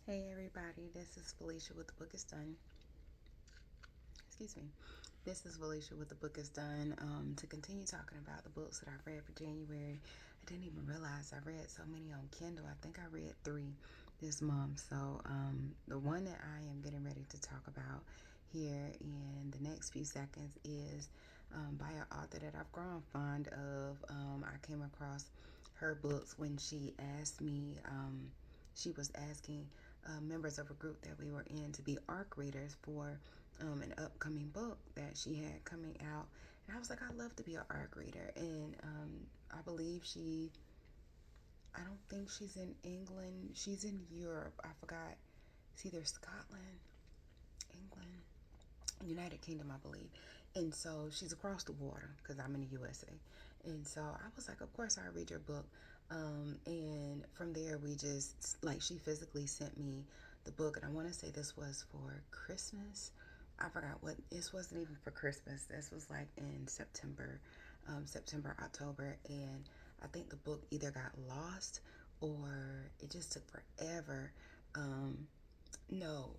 Hey everybody, this is Felicia with The Book is Done. Excuse me. This is Felicia with The Book is Done. To continue talking about the books that I read for January, I didn't even realize I read so many on Kindle. I think I read 3 this month. So the one that I am getting ready to talk about here in the next few seconds is by an author that I've grown fond of. I came across her books when she asked me, she was asking members of a group that we were in to be ARC readers for an upcoming book that she had coming out. And I was like, I love to be an ARC reader. And I believe I don't think she's in England. She's in Europe. I forgot. It's either Scotland, England, United Kingdom, I believe. And so she's across the water because I'm in the USA. And so I was like, of course, I'll read your book. And from there, we just, like, she physically sent me the book. And I want to say this was for Christmas. I forgot what, this wasn't even for Christmas. This was like in September, October. And I think the book either got lost or it just took forever. No,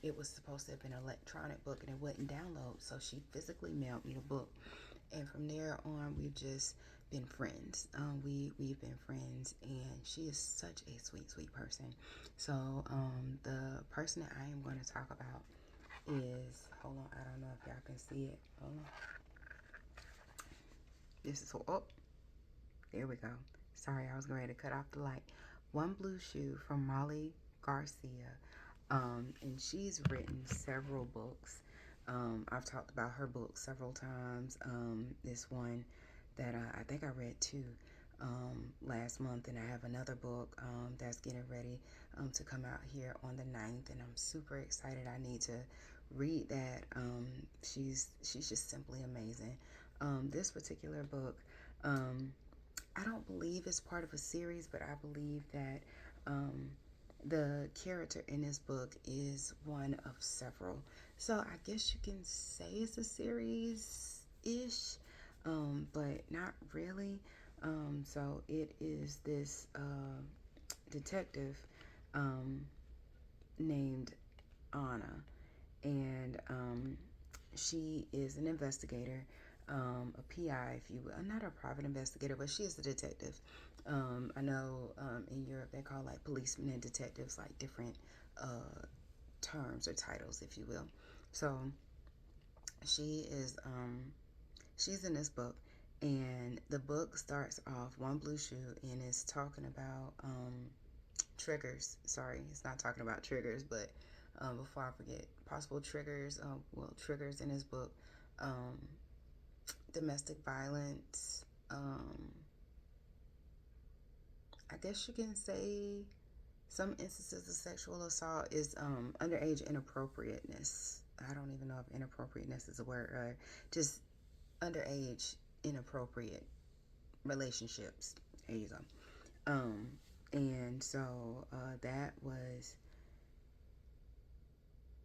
it was supposed to have been an electronic book and it wouldn't download. So she physically mailed me the book. And from there on, we've just been friends. We've been friends, and she is such a sweet, sweet person. So the person that I am going to talk about is, hold on, I don't know if y'all can see it. Hold on. This is, oh, there we go. Sorry, I was going to cut off the light. One Blue Shoe from Molly Garcia. And she's written several books. I've talked about her book several times. This one that I think I read 2 last month, and I have another book that's getting ready to come out here on the 9th, and I'm super excited. I need to read that. She's just simply amazing. This particular book, I don't believe it's part of a series, but I believe that the character in this book is one of several. So I guess you can say it's a series ish, but not really. So it is this detective named Anna, and she is an investigator, a PI, if you will. Not a private investigator, but she is a detective. I know in Europe they call like policemen and detectives like different terms or titles, if you will. So she is she's in this book, and the book starts off One Blue Shoe and is talking about triggers. Sorry, it's not talking about triggers, but before I forget, possible triggers. Triggers in his book: um, domestic violence. I guess you can say some instances of sexual assault is underage inappropriateness. I don't even know if inappropriateness is a word, or just underage inappropriate relationships. There you go. And so that was,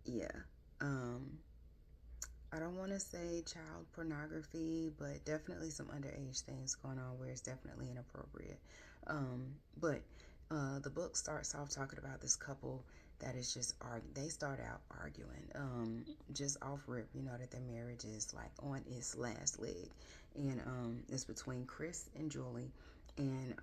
yeah. Um, I don't want to say child pornography, but definitely some underage things going on where it's definitely inappropriate. But the book starts off talking about this couple that is just they start out arguing, just off rip, that their marriage is like on its last leg, and it's between Chris and Julie, and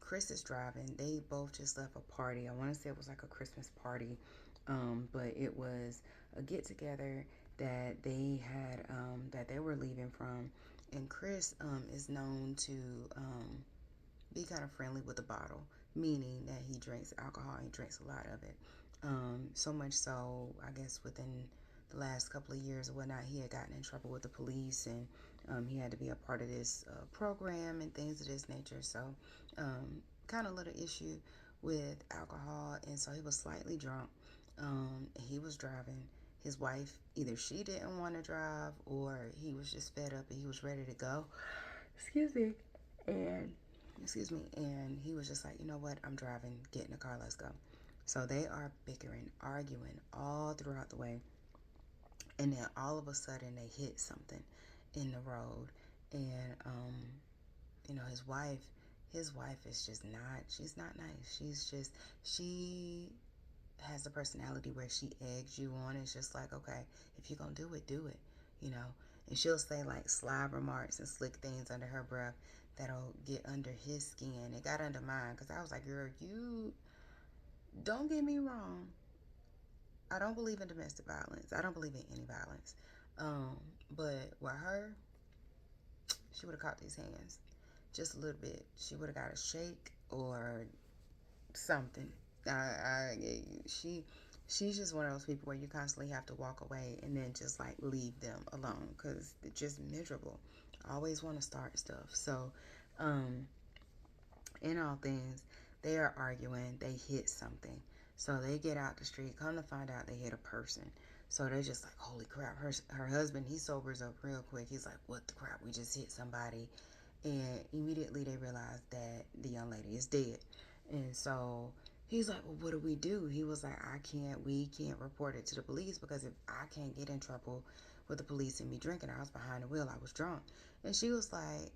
Chris is driving. They both just left a party. I want to say it was like a Christmas party, but it was a get together that they had, that they were leaving from, and Chris is known to be kind of friendly with the bottle, meaning that he drinks alcohol. He drinks a lot of it. So much so, I guess within the last couple of years or whatnot, he had gotten in trouble with the police, and he had to be a part of this program and things of this nature. So, kind of little issue with alcohol, and so he was slightly drunk. He was driving. His wife, either she didn't want to drive or he was just fed up and he was ready to go. Excuse me. And and he was just like, you know what, I'm driving, get in the car, let's go. So they are bickering, arguing all throughout the way, and then all of a sudden they hit something in the road, and his wife is just not, she's not nice. She's just, she has a personality where she eggs you on. It's just like, okay, if you're gonna do it, you know. And she'll say like sly remarks and slick things under her breath that'll get under his skin. It got under mine because I was like, girl, you don't get me wrong. I don't believe in domestic violence. I don't believe in any violence. Um, but with her, she would have caught these hands just a little bit. She would have got a shake or something. She she's just one of those people where you constantly have to walk away and then just like leave them alone because it's just miserable. I always want to start stuff. So, um, in all things, they are arguing. They hit something. So they get out the street. Come to find out, they hit a person. So they're just like, holy crap. Her husband, he sobers up real quick. He's like, what the crap? We just hit somebody. And immediately they realize that the young lady is dead. And so he's like, well, what do we do? He was like, we can't report it to the police because if I can't get in trouble with the police and me drinking, I was behind the wheel, I was drunk. And she was like,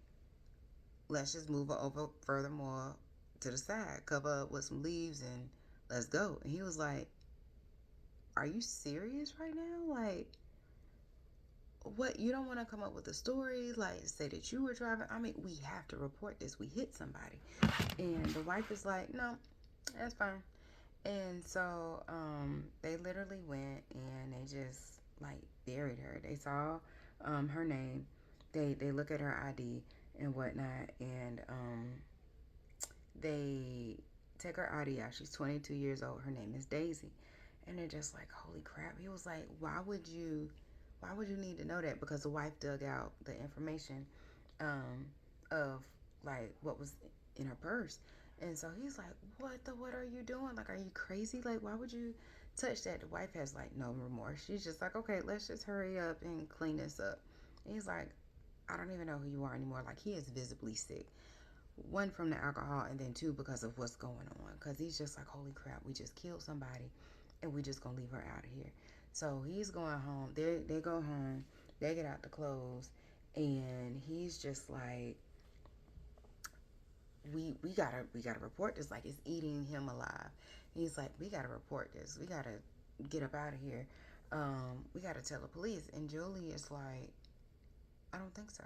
let's just move her over furthermore to the side, cover up with some leaves, and let's go. And he was like, are you serious right now? Like, what? You don't want to come up with a story, like say that you were driving? I mean, we have to report this. We hit somebody. And the wife is like, no, that's fine. And so they literally went and they just like buried her. They saw her name. They look at her ID and whatnot, and they take her ID out. She's 22 years old. Her name is Daisy. And they're just like, holy crap. He was like, why would you need to know that? Because the wife dug out the information um, of like what was in her purse. And so he's like, what are you doing? Like, are you crazy? Like, why would you touch that? The wife has like no remorse. She's just like, okay, let's just hurry up and clean this up. And he's like, I don't even know who you are anymore. Like, he is visibly sick. One, from the alcohol, and then two, because of what's going on. Because he's just like, holy crap, we just killed somebody and we just gonna leave her out of here. So he's going home. They go home. They get out the clothes, and he's just like, we gotta report this. Like, it's eating him alive. He's like, we gotta report this. We gotta get up out of here. We gotta tell the police. And Julie is like, I don't think so.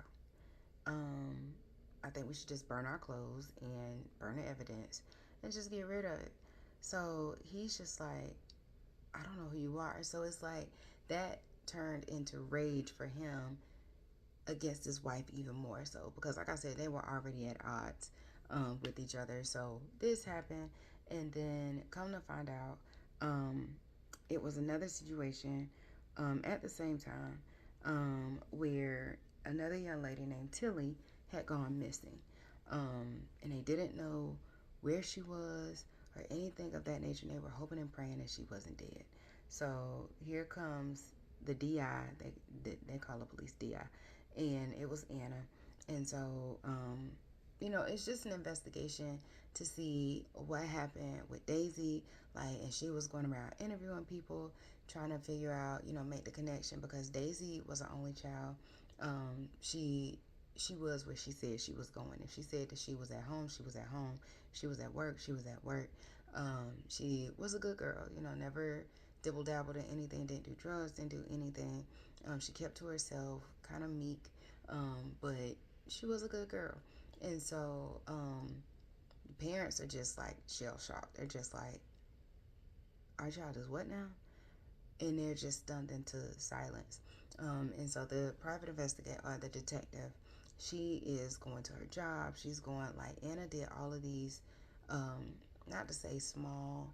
Um, I think we should just burn our clothes and burn the evidence and just get rid of it. So he's just like, I don't know who you are. So it's like that turned into rage for him against his wife even more so because, like I said, they were already at odds with each other. So this happened, and then come to find out, um, it was another situation at the same time where another young lady named Tilly had gone missing, and they didn't know where she was or anything of that nature. And they were hoping and praying that she wasn't dead. So here comes the DI. They call the police DI, and it was Anna. And so it's just an investigation to see what happened with Daisy. Like, and she was going around interviewing people, trying to figure out, make the connection because Daisy was an only child. She was where she said she was going. If she said that she was at home, she was at home. She was at work, she was at work. She was a good girl, never dibble dabbled in anything, didn't do drugs, didn't do anything. She kept to herself, kind of meek, but she was a good girl. And so the parents are just like shell shocked. They're just like, our child is what now? And they're just stunned into silence. And so the private investigator, or the detective, she is going to her job. She's going, like, Anna did all of these, not to say small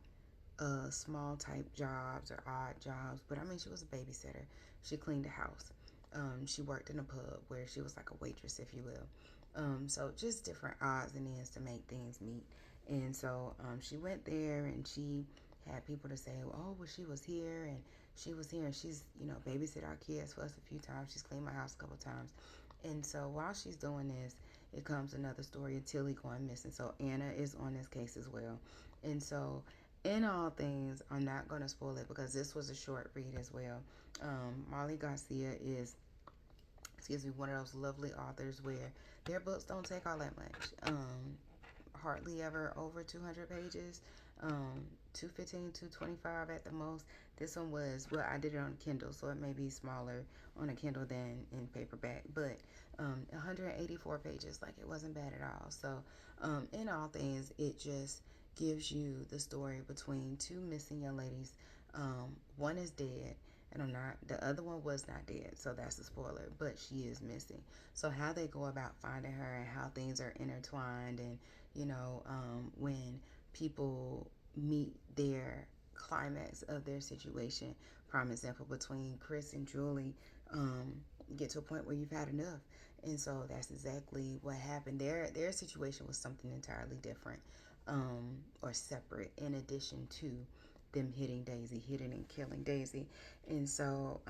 type jobs or odd jobs, but I mean, she was a babysitter. She cleaned the house. She worked in a pub where she was like a waitress, if you will. So just different odds and ends to make things meet. And so she went there and she had people to say, oh, well, she was here and she was here and she's, babysit our kids for us a few times. She's cleaned my house a couple times. And so while she's doing this, it comes another story of Tilly going missing. So Anna is on this case as well. And so in all things, I'm not going to spoil it because this was a short read as well. Molly Garcia is, one of those lovely authors where their books don't take all that much. Hardly ever over 200 pages. 215, 225 at the most. This one was, well, I did it on Kindle, so it may be smaller on a Kindle than in paperback, but 184 pages, like it wasn't bad at all. So in all things, it just gives you the story between two missing young ladies. One is dead, and the other one was not dead, so that's a spoiler, but she is missing. So how they go about finding her and how things are intertwined, and when people meet their climax of their situation. Prime example, between Chris and Julie, get to a point where you've had enough. And so that's exactly what happened. Their situation was something entirely different, or separate, in addition to them hitting and killing Daisy. And so,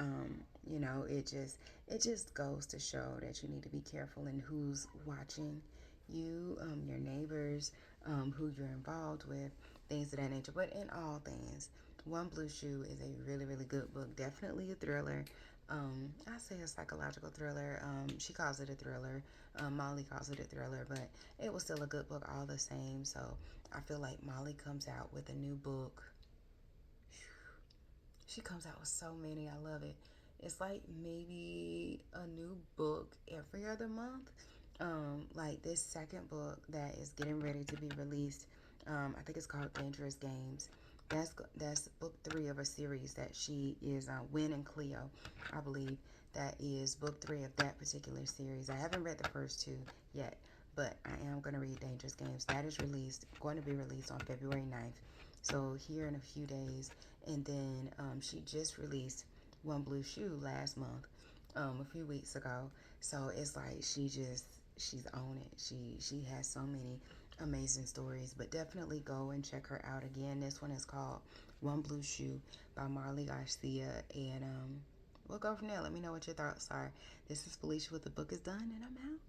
it just goes to show that you need to be careful in who's watching you, your neighbors, who you're involved with, things of that nature. But in all things, One Blue Shoe is a really, really good book. Definitely a thriller. I say a psychological thriller. She calls it a thriller. Molly calls it a thriller, but it was still a good book all the same. So I feel like Molly comes out with a new book. She comes out with so many. I love it. It's like maybe a new book every other month. Like this second book that is getting ready to be released. I think it's called Dangerous Games. That's book 3 of a series that she is, Win and Cleo, I believe. That is book 3 of that particular series. I haven't read the first 2 yet, but I am going to read Dangerous Games. That is going to be released on February 9th. So here in a few days. And then she just released One Blue Shoe last month, a few weeks ago. So it's like she's on it. She has so many amazing stories. But definitely go and check her out again. This one is called One Blue Shoe by Marley Garcia. And we'll go from there. Let me know what your thoughts are. This is Felicia with The Book Is Done, and I'm out.